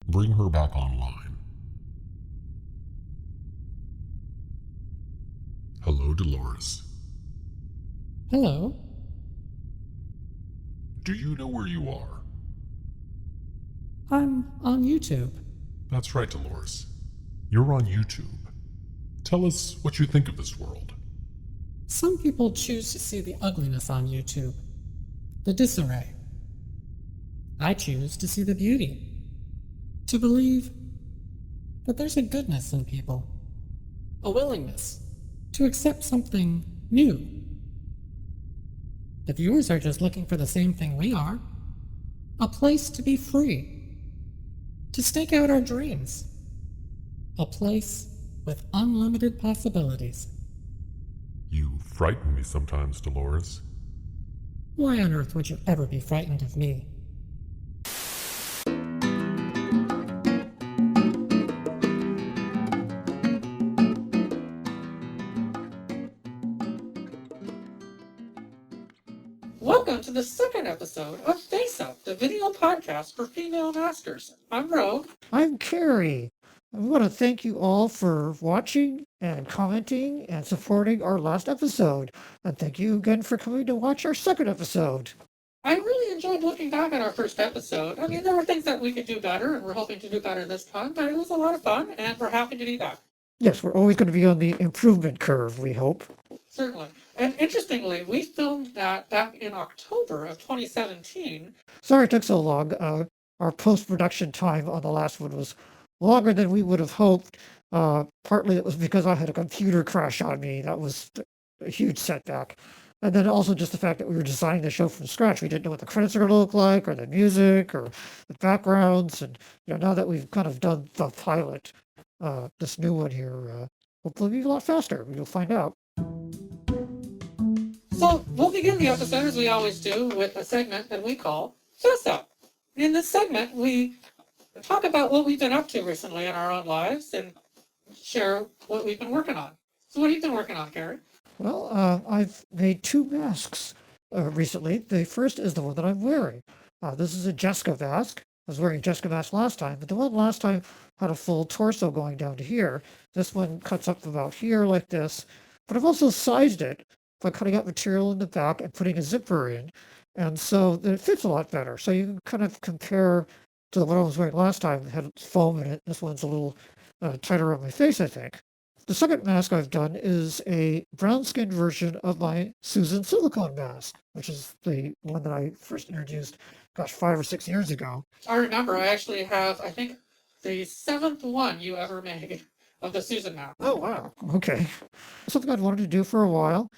Bring her back online. Hello, Dolores. Hello. Do you know where you are? I'm on YouTube. That's right, Dolores. You're on YouTube. Tell us what you think of this world. Some people choose to see the ugliness on YouTube, the disarray. I choose to see the beauty, to believe that there's a goodness in people, a willingness to accept something new. The viewers are just looking for the same thing we are, a place to be free, to stake out our dreams, a place with unlimited possibilities. You frighten me sometimes, Dolores. Why on earth would you ever be frightened of me? Welcome to the second episode of Fess Up, the video podcast for female masters. I'm Monroe. I'm Kerry. I want to thank you all for watching and commenting and supporting our last episode. And thank you again for coming to watch our second episode. I really enjoyed looking back at our first episode. I mean, there were things that we could do better, and we're hoping to do better this time, but it was a lot of fun, and we're happy to be back. Yes, we're always going to be on the improvement curve, we hope. Certainly. And interestingly, we filmed that back in October of 2017. Sorry it took so long. Our post-production time on the last one was longer than we would have hoped. Partly it was because I had a computer crash on me. That was a huge setback. And then also just the fact that we were designing the show from scratch. We didn't know what the credits are going to look like, or the music, or the backgrounds. And now that we've kind of done the pilot, this new one here, hopefully be a lot faster. You'll find out. So we'll begin the episode, as we always do, with a segment that we call Fess Up. In this segment, we talk about what we've been up to recently in our own lives and share what we've been working on. So what have you been working on, Kerry? Well, I've made two masks recently. The first is the one that I'm wearing. This is a Jessica mask. I was wearing a Jessica mask last time, but the one last time had a full torso going down to here. This one cuts up about here like this, but I've also sized it by cutting out material in the back and putting a zipper in, and so it fits a lot better. So you can kind of compare to the one I was wearing last time. It had foam in it. This one's a little tighter on my face, I think. The second mask I've done is a brown-skinned version of my Susan silicone mask, which is the one that I first introduced, 5 or 6 years ago. I remember I actually have, I think, the 7th one you ever made of the Susan mask. Oh, wow. Okay. Something I'd wanted to do for a while.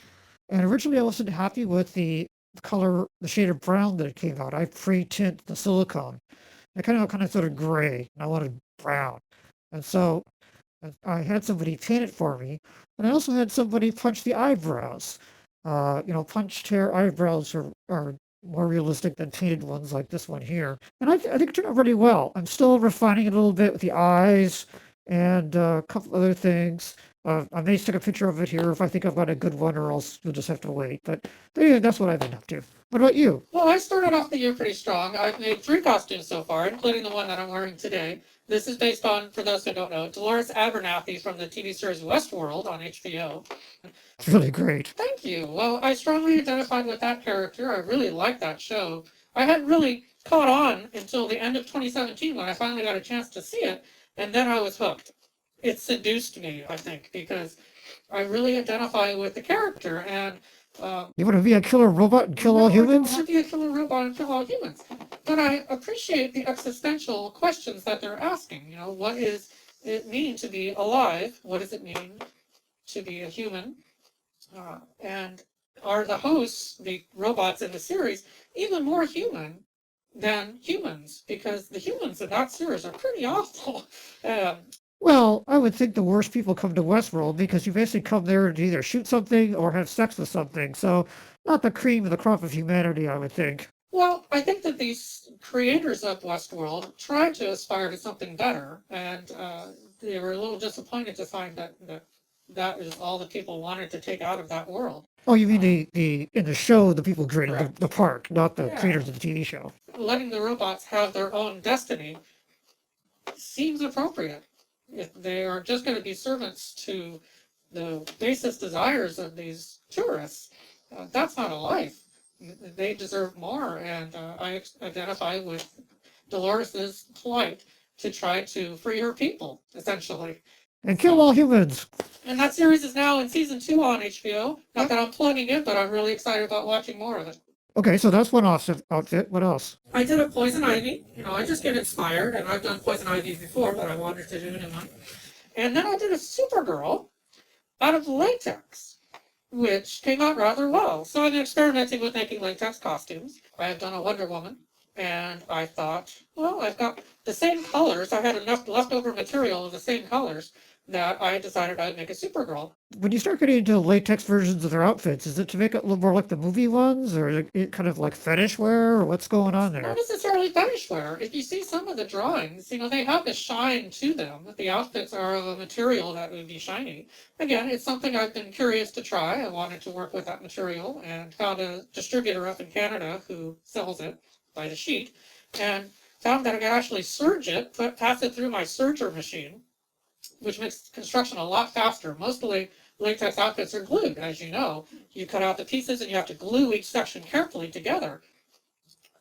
And originally I wasn't happy with the color, the shade of brown that it came out. I pre-tint the silicone. It kind of sort of gray, and I wanted brown. And so I had somebody paint it for me, and I also had somebody punch the eyebrows. Punched hair eyebrows are more realistic than painted ones like this one here. And I think it turned out really well. I'm still refining it a little bit with the eyes and a couple other things. I may stick a picture of it here if I think I've got a good one, or else you'll just have to wait. But yeah, that's what I've been up to. What about you? Well, I started off the year pretty strong. I've made 3 costumes so far, including the one that I'm wearing today. This is based on, for those who don't know, Dolores Abernathy from the TV series Westworld on HBO. It's really great. Thank you. Well, I strongly identified with that character. I really liked that show. I hadn't really caught on until the end of 2017 when I finally got a chance to see it, and then I was hooked. It seduced me, I think, because I really identify with the character, and you want to be a killer robot and kill all humans? I don't want to be a killer robot and kill all humans. But I appreciate the existential questions that they're asking. What does it mean to be alive? What does it mean to be a human? And are the hosts, the robots in the series, even more human than humans? Because the humans in that series are pretty awful. Well, I would think the worst people come to Westworld because you basically come there to either shoot something or have sex with something. So, not the cream of the crop of humanity, I would think. Well, I think that these creators of Westworld tried to aspire to something better, and they were a little disappointed to find that is all that people wanted to take out of that world. Oh, you mean the in the show, the people created the park, not the Yeah. creators of the TV show. Letting the robots have their own destiny seems appropriate. If they are just going to be servants to the basest desires of these tourists, that's not a life. They deserve more, and I identify with Dolores's plight to try to free her people, essentially. And kill all humans. And that series is now in season 2 on HBO. Not that I'm plugging it, but I'm really excited about watching more of it. Okay, so that's one outfit. What else? I did a Poison Ivy. I just get inspired, and I've done Poison Ivy before, but I wanted to do a new one. And then I did a Supergirl out of latex, which came out rather well. So I've been experimenting with making latex costumes. I have done a Wonder Woman, and I thought, well, I've got the same colors. I had enough leftover material of the same colors that I decided I'd make a Supergirl. When you start getting into latex versions of their outfits, is it to make it a little more like the movie ones, or is it kind of like fetish wear, or what's going on there? Not necessarily fetish wear. If you see some of the drawings, they have a shine to them. The outfits are of a material that would be shiny. Again, it's something I've been curious to try. I wanted to work with that material and found a distributor up in Canada who sells it by the sheet, and found that I could actually serge it, pass it through my serger machine, which makes construction a lot faster. Mostly latex outfits are glued, as you know. You cut out the pieces and you have to glue each section carefully together.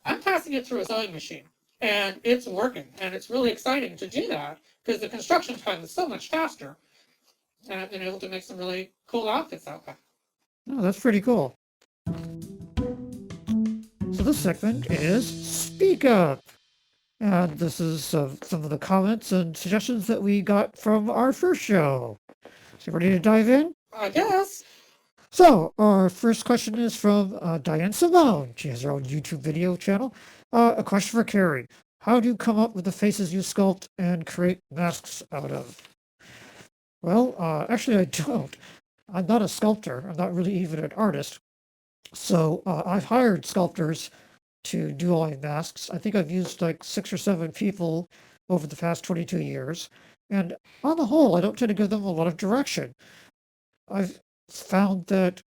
I'm passing it through a sewing machine, and it's working, and it's really exciting to do that because the construction time is so much faster, and I've been able to make some really cool outfits out there. Oh, that's pretty cool. So this segment is Speak Up. And this is some of the comments and suggestions that we got from our first show. So ready to dive in? I guess. So our first question is from Diane Simone. She has her own YouTube video channel. A question for Kerry. How do you come up with the faces you sculpt and create masks out of? Well, actually I don't. I'm not a sculptor. I'm not really even an artist. So I've hired sculptors to do all my masks. I think I've used like 6 or 7 people over the past 22 years. And on the whole, I don't tend to give them a lot of direction. I've found that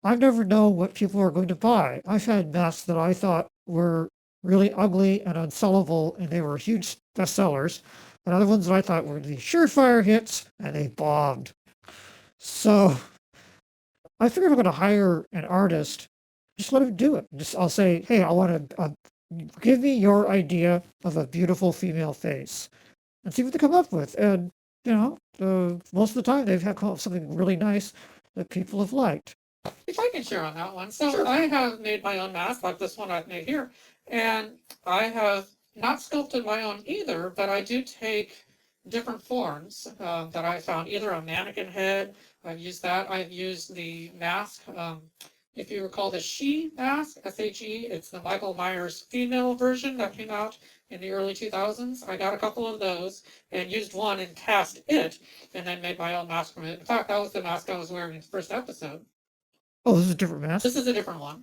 I never know what people are going to buy. I've had masks that I thought were really ugly and unsellable, and they were huge bestsellers. And other ones that I thought were the surefire hits, and they bombed. So I figured I'm going to hire an artist. Just let him do it. I'll say, hey, I want to give me your idea of a beautiful female face, and see what they come up with. And most of the time they've come up with something really nice that people have liked. If I can share on that one. So Sure. I have made my own mask, like this one I've made here, and I have not sculpted my own either, but I do take different forms that I found, either a mannequin head. I've used that. I've used the mask. If you recall the She mask, S-H-E, it's the Michael Myers female version that came out in the early 2000s. I got a couple of those and used one and cast it, and then made my own mask from it. In fact, that was the mask I was wearing in the first episode. Oh, this is a different mask? This is a different one.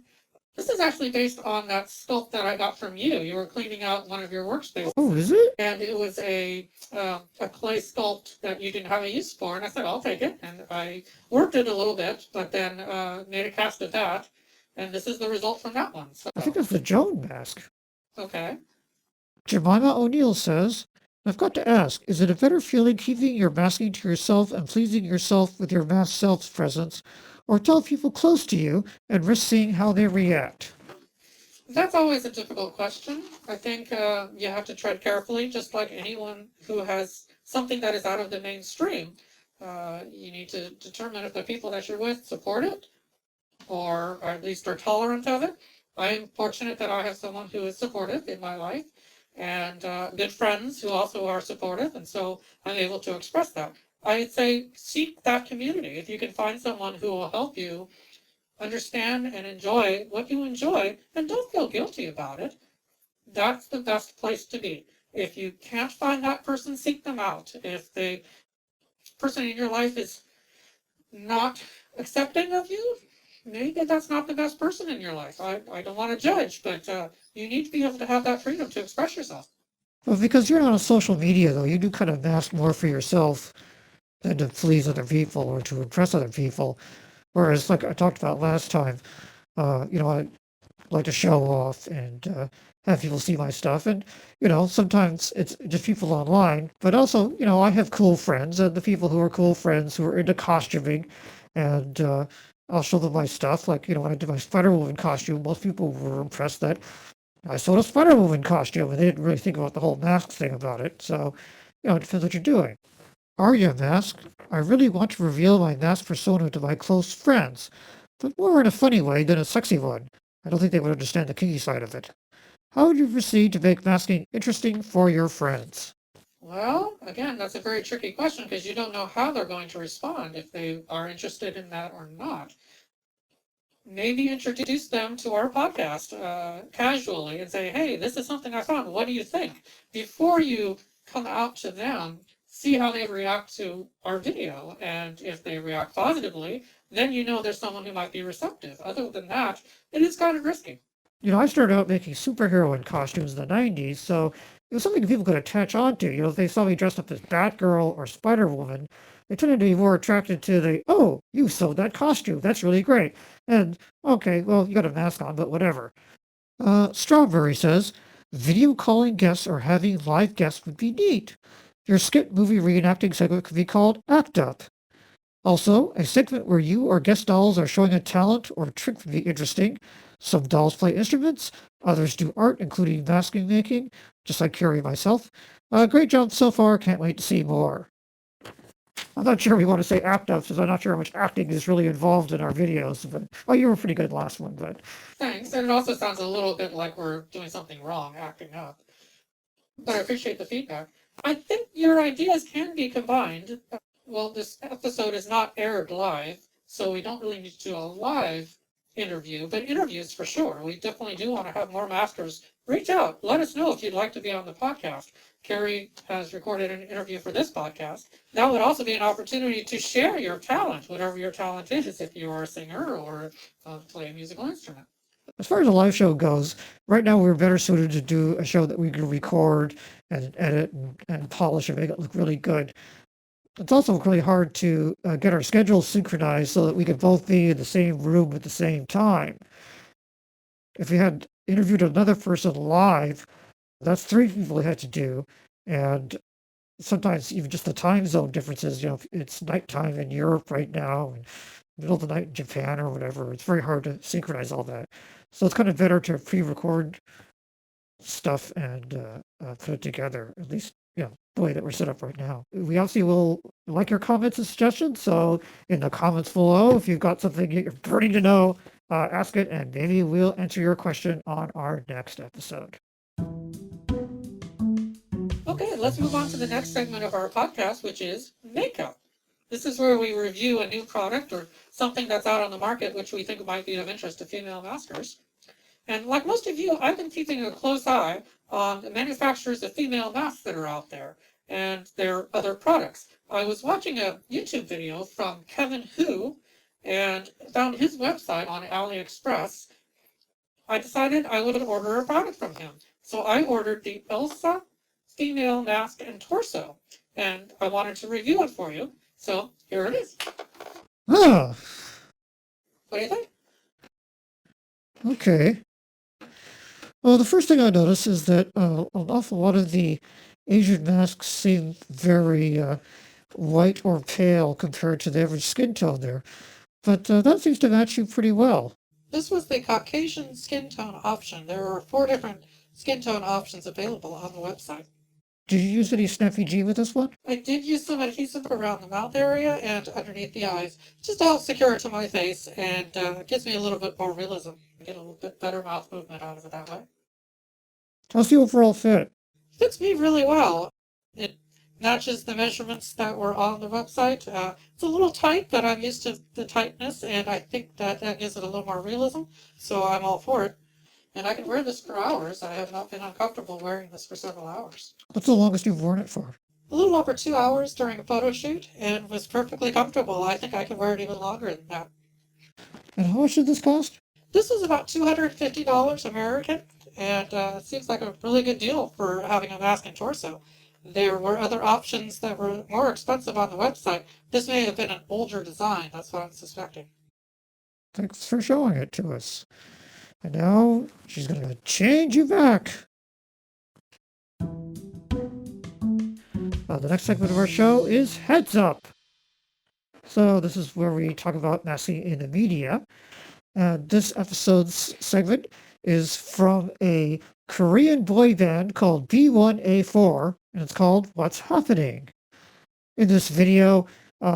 This is actually based on that sculpt that I got from you. You were cleaning out one of your workspaces. Oh, is it? And it was a clay sculpt that you didn't have a use for. And I said, I'll take it. And I worked it a little bit, but then made a cast of that. And this is the result from that one. So, I think that's the Joan mask. okay. Jemima O'Neill says, I've got to ask, is it a better feeling keeping your masking to yourself and pleasing yourself with your masked self's presence, or tell people close to you and risk seeing how they react? That's always a difficult question. I think you have to tread carefully, just like anyone who has something that is out of the mainstream. You need to determine if the people that you're with support it, or at least are tolerant of it. I'm fortunate that I have someone who is supportive in my life, and good friends who also are supportive, and so I'm able to express that. I'd say seek that community. If you can find someone who will help you understand and enjoy what you enjoy, and don't feel guilty about it, that's the best place to be. If you can't find that person, seek them out. If the person in your life is not accepting of you, maybe that's not the best person in your life. I don't want to judge, but you need to be able to have that freedom to express yourself. Well, because you're not on social media, though, you do kind of mask more for yourself than to please other people or to impress other people. Whereas, like I talked about last time, like to show off and have people see my stuff. And, sometimes it's just people online, but also, I have cool friends and the people who are cool friends who are into costuming. And I'll show them my stuff. Like, when I did my Spider-Woman costume, most people were impressed that I sold a Spider-Woman costume and they didn't really think about the whole mask thing about it. So, it depends what you're doing. Arya mask. I really want to reveal my mask persona to my close friends, but more in a funny way than a sexy one. I don't think they would understand the kinky side of it. How would you proceed to make masking interesting for your friends? Well, again, that's a very tricky question because you don't know how they're going to respond, if they are interested in that or not. Maybe introduce them to our podcast casually and say, hey, this is something I found. What do you think? Before you come out to them, see how they react to our video. And if they react positively, then you know there's someone who might be receptive. Other than that, it is kind of risky. I started out making superheroine costumes in the 90s, so it was something people could attach onto. If they saw me dressed up as Batgirl or Spider-Woman, they tended to be more attracted to the, oh, you sewed that costume. That's really great. And, okay, well, you got a mask on, but whatever. Strawberry says, video calling guests or having live guests would be neat. Your skit movie reenacting segment could be called Act Up. Also, a segment where you or guest dolls are showing a talent or trick would be interesting. Some dolls play instruments, others do art, including masking making, just like Kerry and myself. Great job so far, can't wait to see more. I'm not sure we want to say act up, because I'm not sure how much acting is really involved in our videos, but, you were pretty good last one, but. Thanks, and it also sounds a little bit like we're doing something wrong, acting up. But I appreciate the feedback. I think your ideas can be combined. Well, this episode is not aired live, so we don't really need to do a live interview, but interviews for sure. We definitely do want to have more masters. Reach out. Let us know if you'd like to be on the podcast. Kerry has recorded an interview for this podcast. That would also be an opportunity to share your talent, whatever your talent is, if you are a singer or play a musical instrument. As far as a live show goes, right now we're better suited to do a show that we can record and edit and polish and make it look really good. It's also really hard to get our schedules synchronized so that we can both be in the same room at the same time. If we had interviewed another person live, that's 3 people we had to do. And sometimes even just the time zone differences, it's nighttime in Europe right now and middle of the night in Japan or whatever. It's very hard to synchronize all that. So it's kind of better to pre-record stuff and put it together, at least, the way that we're set up right now. We obviously will like your comments and suggestions. So in the comments below, if you've got something you're burning to know, ask it, and maybe we'll answer your question on our next episode. Okay, let's move on to the next segment of our podcast, which is makeup. This is where we review a new product or something that's out on the market which we think might be of interest to female maskers. And like most of you, I've been keeping a close eye on the manufacturers of female masks that are out there and their other products. I was watching a YouTube video from Kevin Hu and found his website on AliExpress. I decided I would order a product from him. So I ordered the Elsa female mask and torso, and I wanted to review it for you. So here it is. Ah, What do you think? okay. Well, the first thing I noticed is that an awful lot of the Asian masks seem very white or pale compared to the average skin tone there. But that seems to match you pretty well. This was the Caucasian skin tone option. There are 4 different skin tone options available on the website. Did you use any Snappy G with this one? I did use some adhesive around the mouth area and underneath the eyes, just to help secure it to my face, and it gives me a little bit more realism. I get a little bit better mouth movement out of it that way. How's the overall fit? Fits me really well. It matches the measurements that were on the website. It's a little tight, but I'm used to the tightness, and I think that gives it a little more realism, so I'm all for it. And I can wear this for hours. I have not been uncomfortable wearing this for several hours. What's the longest you've worn it for? A little over 2 hours during a photo shoot, and was perfectly comfortable. I think I can wear it even longer than that. And how much did this cost? This is about $250 American, and it seems like a really good deal for having a mask and torso. There were other options that were more expensive on the website. This may have been an older design, that's what I'm suspecting. Thanks for showing it to us. And now she's going to change you back. The next segment of our show is Heads Up. So this is where we talk about masking in the media. And this episode's segment is from a Korean boy band called B1A4, and it's called What's Happening. In this video,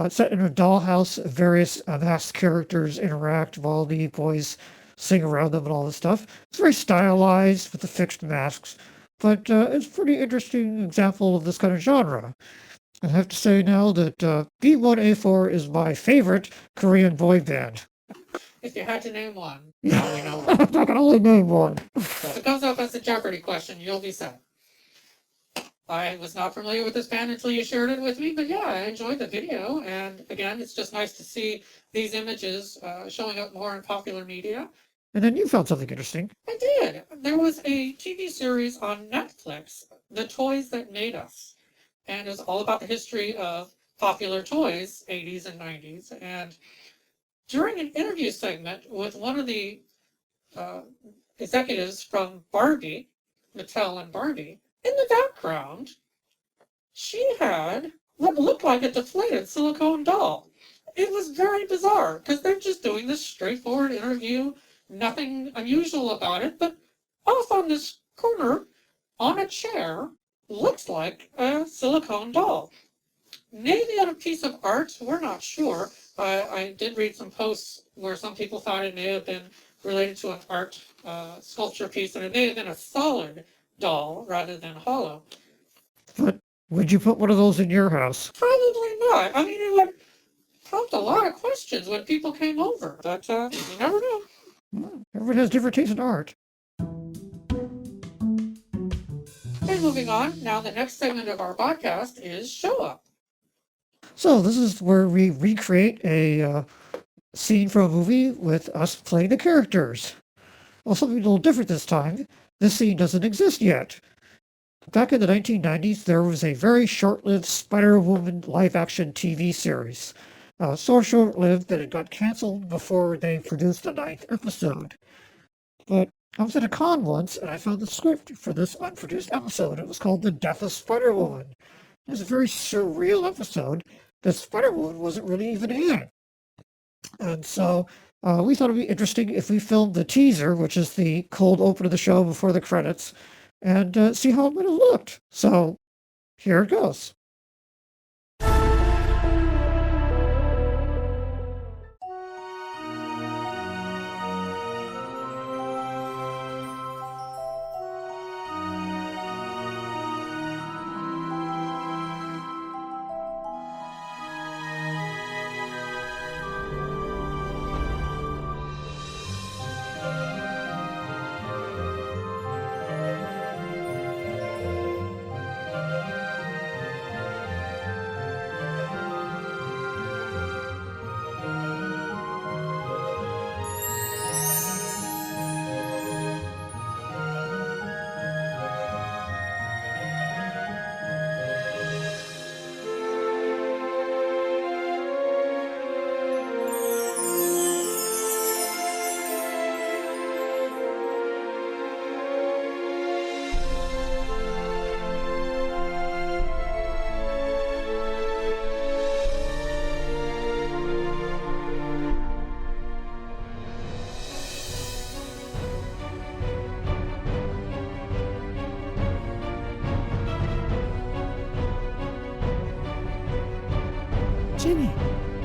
set in a dollhouse, various masked characters interact while the boys sing around them and all this stuff. It's very stylized with the fixed masks, but it's a pretty interesting example of this kind of genre. I have to say now that B1A4 is my favorite Korean boy band. If you had to name one, Yeah. we know I'm not going to only name one. if it comes up as a Jeopardy question, you'll be set. I was not familiar with this band until you shared it with me, but yeah, I enjoyed the video. And again, it's just nice to see these images showing up more in popular media. And then you found something interesting. I did. There was a TV series on Netflix, The Toys That Made Us. And it was all about the history of popular toys, 80s and 90s. And during an interview segment with one of the executives from Barbie, Mattel and Barbie, in the background, she had what looked like a deflated silicone doll. It was very bizarre because they're just doing this straightforward interview, nothing unusual about it, but off on this corner, on a chair, looks like a silicone doll. Maybe on a piece of art, we're not sure. I did read some posts where some people thought it may have been related to an art sculpture piece, and it may have been a solid doll rather than hollow. But would you put one of those in your house? Probably not. I mean, it would prompt a lot of questions when people came over, but you never know. Well, everyone has different tastes in art. And moving on, now the next segment of our podcast is Show Up. So this is where we recreate a scene from a movie with us playing the characters. Well, something a little different this time. This scene doesn't exist yet. Back in the 1990s, there was a very short-lived Spider-Woman live-action TV series. So short-lived that it got canceled before they produced the 9th episode. But I was at a con once, and I found the script for this unproduced episode. It was called The Death of Spider-Woman. It was a very surreal episode that Spider-Woman wasn't really even in. And so we thought it would be interesting if we filmed the teaser, which is the cold open of the show before the credits, and see how it would have looked. So here it goes.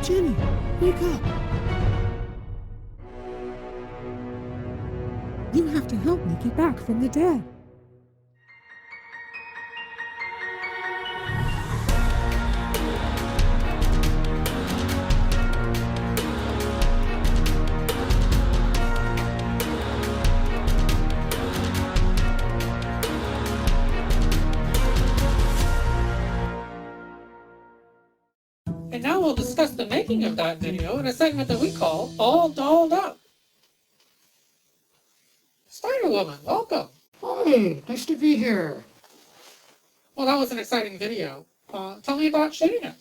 Ginny, wake up. You have to help me get back from the dead. And now we'll discuss the making of that video in a segment that we call All Dolled Up. Spider-Woman, welcome. Hi, nice to be here. Well, that was an exciting video. Tell me about shooting it.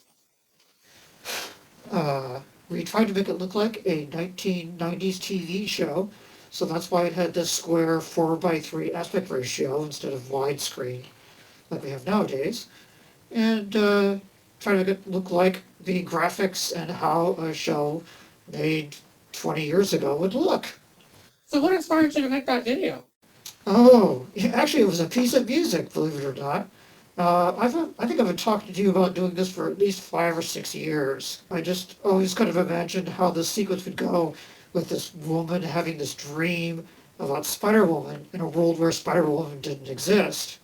We tried to make it look like a 1990s TV show, So that's why it had this square 4:3 aspect ratio instead of widescreen like we have nowadays. And trying to look like the graphics and how a show made 20 years ago would look. So what inspired you to make that video? Oh, actually, it was a piece of music, believe it or not. I think I've been talking to you about doing this for at least 5 or 6 years. I just always kind of imagined how the sequence would go with this woman having this dream about Spider-Woman in a world where Spider-Woman didn't exist.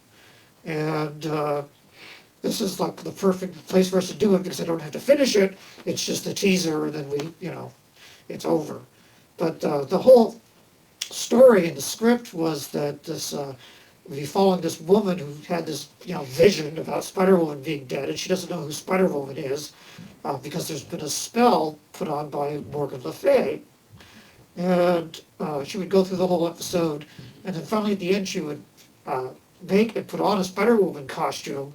And this is like the perfect place for us to do it because I don't have to finish it. It's just a teaser and then it's over. But the whole story in the script was that this we'd be following this woman who had this vision about Spider-Woman being dead, and she doesn't know who Spider-Woman is because there's been a spell put on by Morgan Le Fay. And she would go through the whole episode, and then finally at the end she would make and put on a Spider-Woman costume,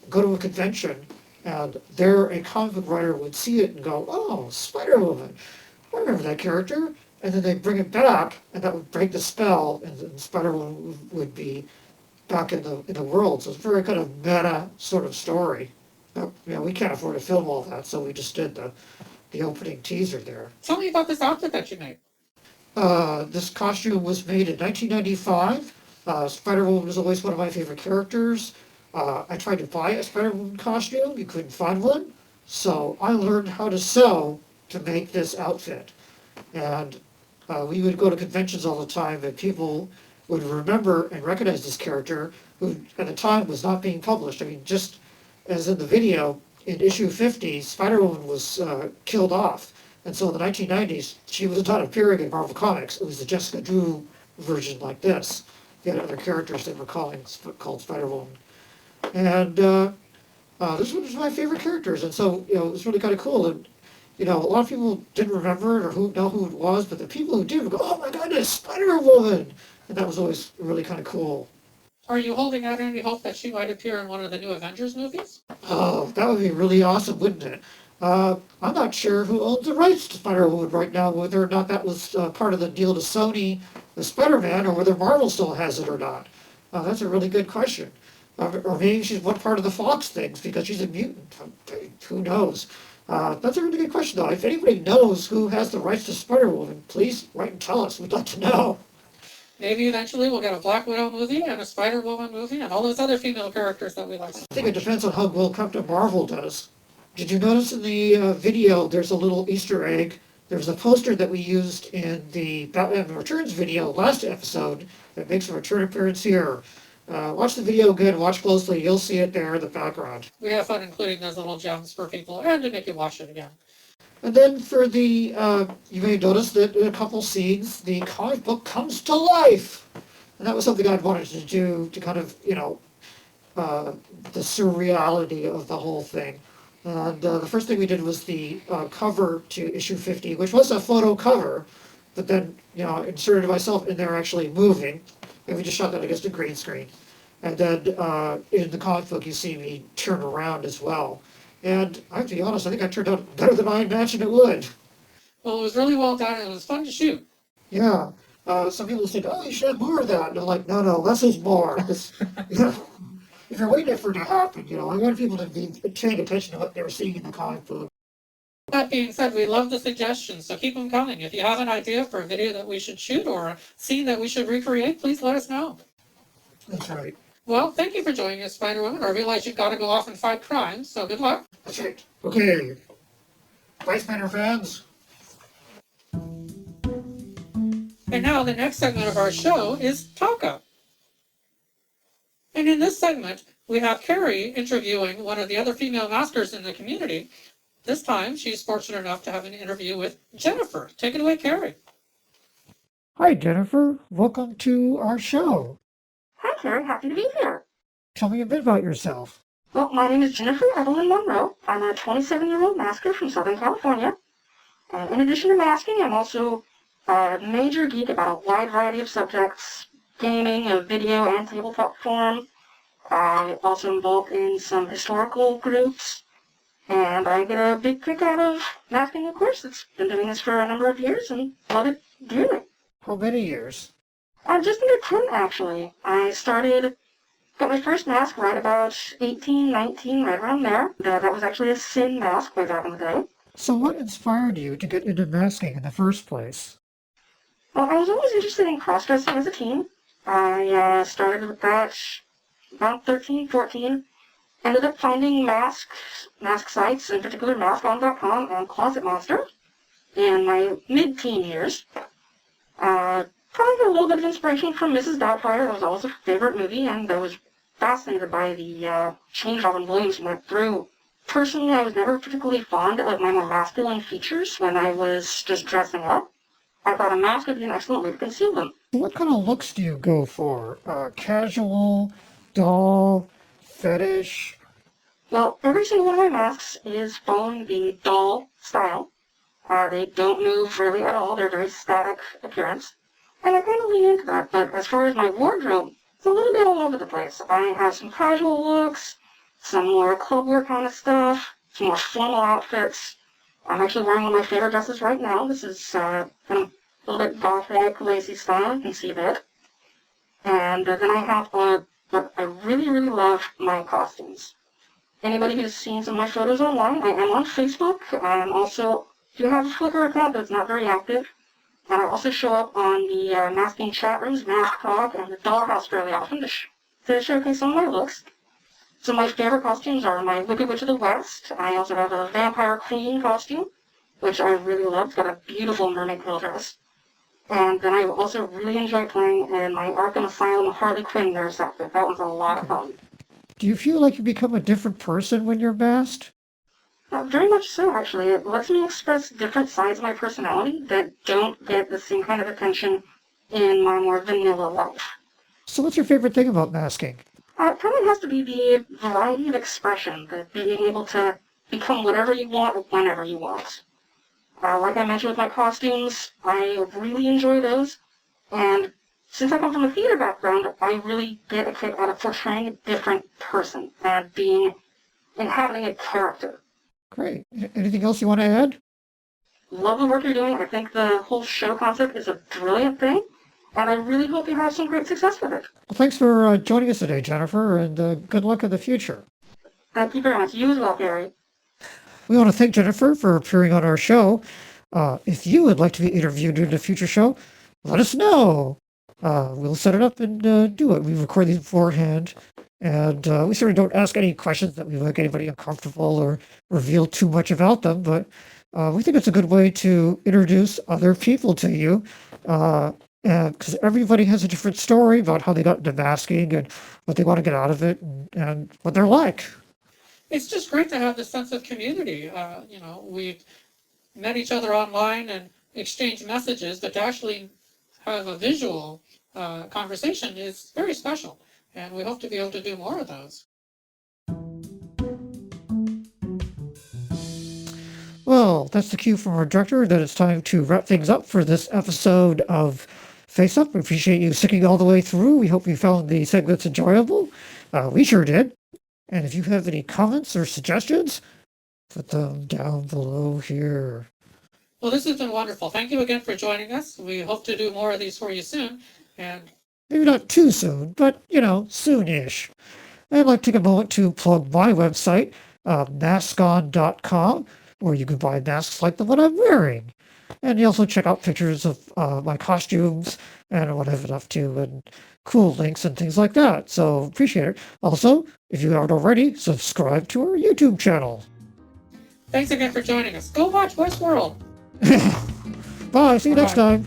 go to a convention, and there a comic book writer would see it and go, "Oh, Spider-Woman, I remember that character." And then they'd bring it back, and that would break the spell, and then Spider-Woman would be back in the world. So it's a very kind of meta sort of story. We can't afford to film all that, so we just did the opening teaser there. Tell me about this outfit that you made. This costume was made in 1995. Spider-Woman was always one of my favorite characters. I tried to buy a Spider-Woman costume. You couldn't find one. So I learned how to sew to make this outfit. And we would go to conventions all the time, and people would remember and recognize this character, who at the time was not being published. I mean, just as in the video, in issue 50, Spider-Woman was killed off. And so in the 1990s, she was not appearing in Marvel Comics. It was the Jessica Drew version like this. They had other characters that were called Spider-Woman. And this one was my favorite characters. And so, it was really kind of cool. And, a lot of people didn't remember it or know who it was, but the people who did would go, "Oh my goodness, Spider-Woman!" And that was always really kind of cool. Are you holding out any hope that she might appear in one of the new Avengers movies? Oh, that would be really awesome, wouldn't it? I'm not sure who owns the rights to Spider-Woman right now, whether or not that was part of the deal to Sony with Spider-Man, or whether Marvel still has it or not. That's a really good question. Or maybe she's one part of the Fox things because she's a mutant. Who knows? That's a really good question, though. If anybody knows who has the rights to Spider-Woman, please write and tell us. We'd like to know. Maybe eventually we'll get a Black Widow movie and a Spider-Woman movie and all those other female characters that we like. I think it depends on how well Captain Marvel does. Did you notice in the video there's a little Easter egg? There's a poster that we used in the Batman Returns video last episode that makes a return appearance here. Watch the video again, watch closely, you'll see it there in the background. We have fun including those little gems for people and to make you watch it again. And then for the, you may notice that in a couple scenes, the comic book comes to life. And that was something I'd wanted to do to kind of, the surreality of the whole thing. And the first thing we did was the cover to issue 50, which was a photo cover, but then, inserted myself in there actually moving. And we just shot that against a green screen. And then in the comic book, you see me turn around as well. And I have to be honest, I think I turned out better than I imagined it would. Well, it was really well done and it was fun to shoot. Yeah. Some people think, "Oh, you should have more of that." And I'm like, no, less is more. If you're waiting for it to happen, I want people to be paying attention to what they were seeing in the comic book. That being said, we love the suggestions, so keep them coming. If you have an idea for a video that we should shoot or a scene that we should recreate, please let us know. That's right. Well, thank you for joining us, Spider-Woman. I realize you've got to go off and fight crime, so good luck. That's right. Okay. Bye, Spider fans. And now the next segment of our show is Talk Up. And in this segment, we have Kerry interviewing one of the other female maskers in the community. This time, she's fortunate enough to have an interview with Ginnifer. Take it away, Kerry. Hi, Ginnifer. Welcome to our show. Hi, Kerry. Happy to be here. Tell me a bit about yourself. Well, my name is Ginnifer Evelyn Monroe. I'm a 27-year-old masker from Southern California. And in addition to masking, I'm also a major geek about a wide variety of subjects, gaming, video, and tabletop form. I'm also involved in some historical groups, and I get a big kick out of masking, of course. It's been doing this for a number of years and love it dearly. How many years? Just under 10, actually. Got my first mask right about 18, 19, right around there. That was actually a sin mask way back in the day. So what inspired you to get into masking in the first place? Well, I was always interested in cross-dressing as a teen. I started with that about 13, 14. Ended up finding mask sites, in particular mascon.com and Closet Monster, in my mid-teen years. Probably a little bit of inspiration from Mrs. Doubtfire. That was always a favorite movie, and I was fascinated by the change Robin Williams went through. Personally, I was never particularly fond of my more masculine features when I was just dressing up. I thought a mask would be an excellent way to conceal them. What kind of looks do you go for? Casual, doll, fetish? Well, every single one of my masks is following the doll style. They don't move really at all. They're very static appearance. And I kind of lean into that, but as far as my wardrobe, it's a little bit all over the place. I have some casual looks, some more clubwear kind of stuff, some more formal outfits. I'm actually wearing one of my favorite dresses right now. This is kind of a little bit gothic, lacy style. You can see that. And then I have but I really, really love my costumes. Anybody who's seen some of my photos online, I am on Facebook. I'm also do have a Flickr account that's not very active. And I also show up on the masking chat rooms, Mask Talk, and the Dollhouse fairly often to showcase some of my looks. So my favorite costumes are my Wicked Witch of the West. I also have a Vampire Queen costume, which I really love. It's got a beautiful mermaid quill dress. And then I also really enjoy playing in my Arkham Asylum Harley Quinn nurse outfit. That was a lot of fun. Do you feel like you become a different person when you're masked? Very much so, actually. It lets me express different sides of my personality that don't get the same kind of attention in my more vanilla life. So what's your favorite thing about masking? It probably has to be the variety of expression, the being able to become whatever you want whenever you want. Like I mentioned with my costumes, I really enjoy those, and since I come from a theater background, I really get a kick out of portraying a different person and inhabiting a character. Great. Anything else you want to add? Love the work you're doing. I think the whole show concept is a brilliant thing, and I really hope you have some great success with it. Well, thanks for joining us today, Ginnifer, and good luck in the future. Thank you very much. You as well, Kerry. We want to thank Ginnifer for appearing on our show. If you would like to be interviewed in a future show, let us know. We'll set it up and do it. We record these beforehand, and we certainly don't ask any questions that we make anybody uncomfortable or reveal too much about them, but we think it's a good way to introduce other people to you, because everybody has a different story about how they got into masking and what they want to get out of it and what they're like. It's just great to have this sense of community. We've met each other online and exchanged messages, but to actually have a visual conversation is very special. And we hope to be able to do more of those. Well, that's the cue from our director that it's time to wrap things up for this episode of Face Up. We appreciate you sticking all the way through. We hope you found the segments enjoyable. We sure did. And if you have any comments or suggestions, put them down below here. Well, this has been wonderful. Thank you again for joining us. We hope to do more of these for you soon. And maybe not too soon, but, soon-ish. I'd like to take a moment to plug my website, mascon.com, where you can buy masks like the one I'm wearing. And you also check out pictures of my costumes and what I've been up to and cool links and things like that. So appreciate it. Also, if you aren't already, subscribe to our YouTube channel. thanks again for joining us. Go watch Westworld. Bye. See you next time.